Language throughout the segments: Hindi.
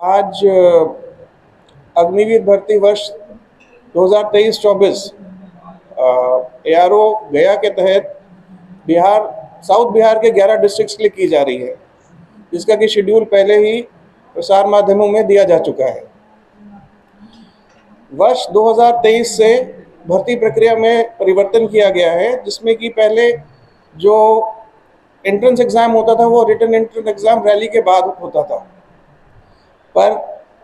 आज अग्निवीर भर्ती वर्ष 2023-24 एआरओ गया के तहत साउथ बिहार के 11 डिस्ट्रिक्ट्स के लिए की जा रही है, जिसका कि शेड्यूल पहले ही प्रसार माध्यमों में दिया जा चुका है। वर्ष 2023 से भर्ती प्रक्रिया में परिवर्तन किया गया है, जिसमें कि पहले जो एंट्रेंस एग्ज़ाम होता था वो रिटन एंट्रेंस एग्ज़ाम रैली के बाद होता था, पर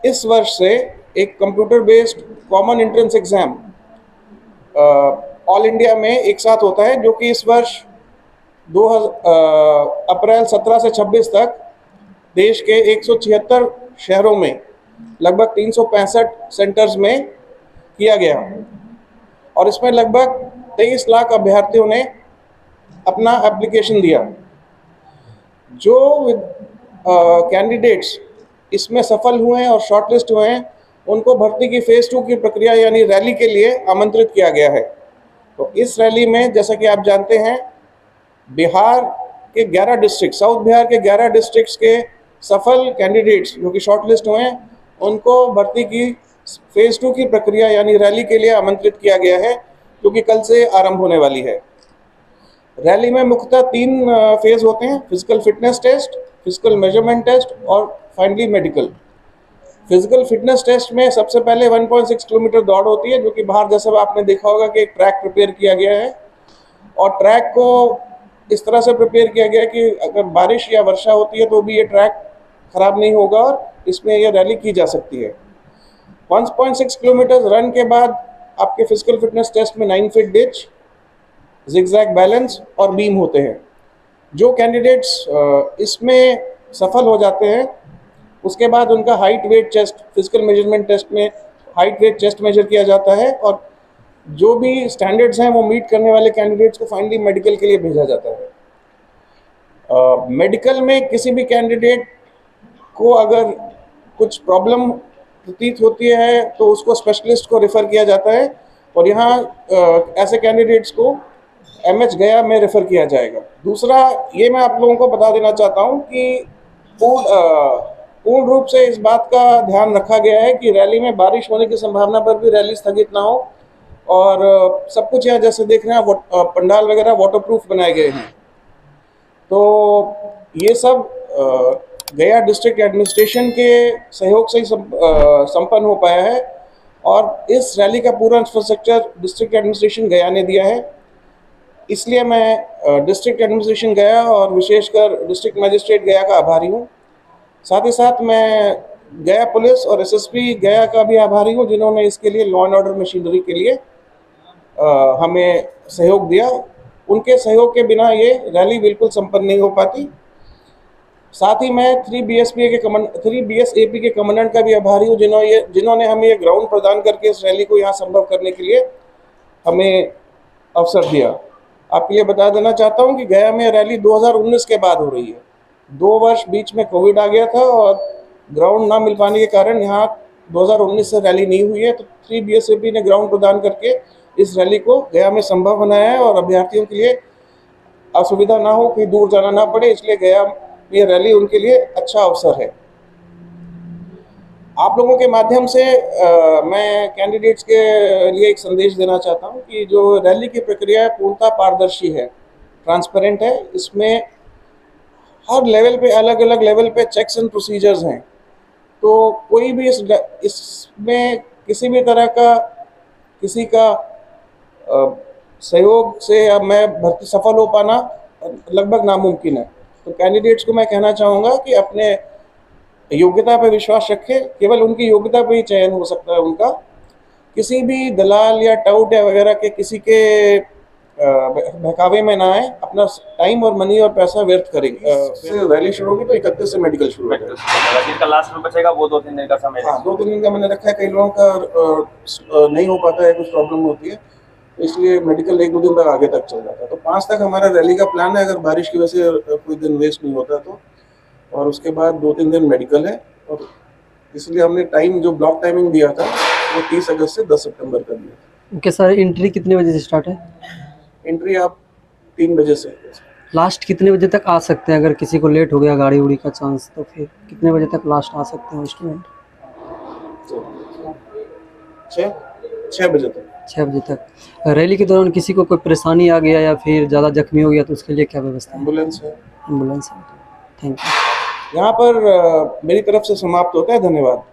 इस वर्ष से एक computer based common entrance exam all India में एक साथ होता है, जो कि इस वर्ष अप्रैल 17 से 26 तक देश के 176 शहरों में लगभग 365 सेंटर्स में किया गया और इसमें लगभग 23 लाख अभ्यर्थियों ने अपना एप्लीकेशन दिया। जो कैंडिडेट्स इसमें सफल हुए हैं और शॉर्टलिस्ट हुए हैं, उनको भर्ती की फेज़ 2 की प्रक्रिया यानी रैली के लिए आमंत्रित किया गया है। तो इस रैली में, जैसा कि आप जानते हैं, बिहार के 11 डिस्ट्रिक्ट, साउथ बिहार के 11 डिस्ट्रिक्ट्स के सफल कैंडिडेट्स जो कि शॉर्टलिस्ट हुए हैं, उनको भर्ती की फेज़ 2 की प्रक्रिया यानी रैली के लिए आमंत्रित किया गया है, जो कि कल से आरंभ होने वाली है। रैली में मुख्यतः 3 फेज़ होते हैं: physical fitness test, physical measurement test और finally medical. Physical fitness test में सबसे पहले 1.6 किलोमीटर दौड़ होती है, जो कि बाहर जैसा आपने देखा होगा कि एक ट्रैक प्रिपेयर किया गया है और ट्रैक को इस तरह से प्रिपेयर किया गया है कि अगर बारिश या वर्षा होती है तो भी ये ट्रैक खराब नहीं होगा और इसमें यह रैली की जा सकती है। 1.6 किलोमीटर रन के बाद आपके फिजिकल फिटनेस टेस्ट में 9 फीट डिच, जिगजैग बैलेंस और बीम होते हैं। जो कैंडिडेट्स इसमें सफल हो जाते हैं, उसके बाद उनका height weight chest, physical measurement test में हाइट वेट चेस्ट मेजर किया जाता है और जो भी स्टैंडर्ड्स हैं वो मीट करने वाले कैंडिडेट्स को फाइनली मेडिकल के लिए भेजा जाता है। मेडिकल में किसी भी कैंडिडेट को अगर कुछ प्रॉब्लम प्रतीत होती है तो उसको स्पेशलिस्ट को रेफ़र किया जाता है और यहाँ ऐसे कैंडिडेट्स को एमएच गया में रेफ़र किया जाएगा। दूसरा, ये मैं आप लोगों को बता देना चाहता हूँ कि पूर्ण रूप से इस बात का ध्यान रखा गया है कि रैली में बारिश होने की संभावना पर भी रैली स्थगित ना हो और सब कुछ यहाँ जैसे देख रहे हैं पंडाल वगैरह वाटरप्रूफ बनाए गए हैं। तो ये सब गया डिस्ट्रिक्ट एडमिनिस्ट्रेशन के सहयोग से ही संपन्न हो पाया है और इस रैली का पूरा इंफ्रास्ट्रक्चर डिस्ट्रिक्ट एडमिनिस्ट्रेशन गया ने दिया है। इसलिए मैं डिस्ट्रिक्ट एडमिनिस्ट्रेशन गया और विशेषकर डिस्ट्रिक्ट मजिस्ट्रेट गया का आभारी हूँ। साथ ही साथ मैं गया पुलिस और एसएसपी गया का भी आभारी हूँ, जिन्होंने इसके लिए लॉ एंड ऑर्डर मशीनरी के लिए हमें सहयोग दिया। उनके सहयोग के बिना ये रैली बिल्कुल संपन्न नहीं हो पाती। साथ ही मैं 3BSAP के कमांडेंट का भी आभारी हूँ, जिन्होंने हमें ये ग्राउंड प्रदान करके इस रैली को यहाँ संभव करने के लिए हमें अवसर दिया। आपके लिए बता देना चाहता हूँ कि गया में रैली 2019 के बाद हो रही है। 2 वर्ष बीच में कोविड आ गया था और ग्राउंड ना मिल पाने के कारण यहाँ 2019 से रैली नहीं हुई है। तो 3BSAP ने ग्राउंड प्रदान करके इस रैली को गया में संभव बनाया है और अभ्यर्थियों के लिए असुविधा ना हो, कहीं दूर जाना ना पड़े, इसलिए गया ये रैली उनके लिए अच्छा अवसर है। आप लोगों के माध्यम से मैं कैंडिडेट्स के लिए एक संदेश देना चाहता हूं कि जो रैली की प्रक्रिया पूर्णतः पारदर्शी है, ट्रांसपेरेंट है। इसमें हर लेवल पे, अलग अलग लेवल पे चेक्स एंड प्रोसीजर्स हैं। तो कोई भी इसमें किसी भी तरह का किसी का सहयोग से अब मैं भर्ती सफल हो पाना लगभग नामुमकिन है। तो कैंडिडेट्स को मैं कहना चाहूँगा कि अपने योग्यता पर विश्वास रखें। केवल उनकी योग्यता पर ही चयन हो सकता है उनका। किसी भी दलाल या टाउट या वगैरह के किसी के बहकावे में ना आए, अपना टाइम और मनी और पैसा व्यर्थ करेंगे। रैली शुरू होगी तो 31 से मेडिकल शुरू होगा। जिनका लास्ट में बचेगा वो 2-3 दिन का समय है। हाँ, 2-3 दिन का मैंने रखा है। कई लोगों का नहीं हो पाता है, कुछ प्रॉब्लम होती है, इसलिए मेडिकल 1-2 दिन तक आगे तक चल जाता है। तो 5 तक हमारा रैली का प्लान है, अगर बारिश की वजह से कोई दिन वेस्ट नहीं होता तो। और उसके बाद 2-3 दिन मेडिकल है और इसलिए हमने टाइम जो ब्लॉक टाइमिंग दिया था वो 30 अगस्त से 10 सितंबर का दिया था। ओके सर, एंट्री कितने बजे से स्टार्ट है? एंट्री आप 3 बजे से। लास्ट कितने बजे तक आ सकते हैं? अगर किसी को लेट हो गया गाड़ी उड़ी का चांस, तो फिर कितने बजे तक लास्ट आ सकते हैं स्टूडेंट? 6 बजे तक। 6 बजे तक। रैली के दौरान किसी को कोई परेशानी आ गया या फिर ज़्यादा जख्मी हो गया तो उसके लिए क्या व्यवस्था है? एम्बुलेंस है एम्बुलेंस है। Thank you. यहाँ पर। मेरी तरफ से समाप्त होता है। धन्यवाद।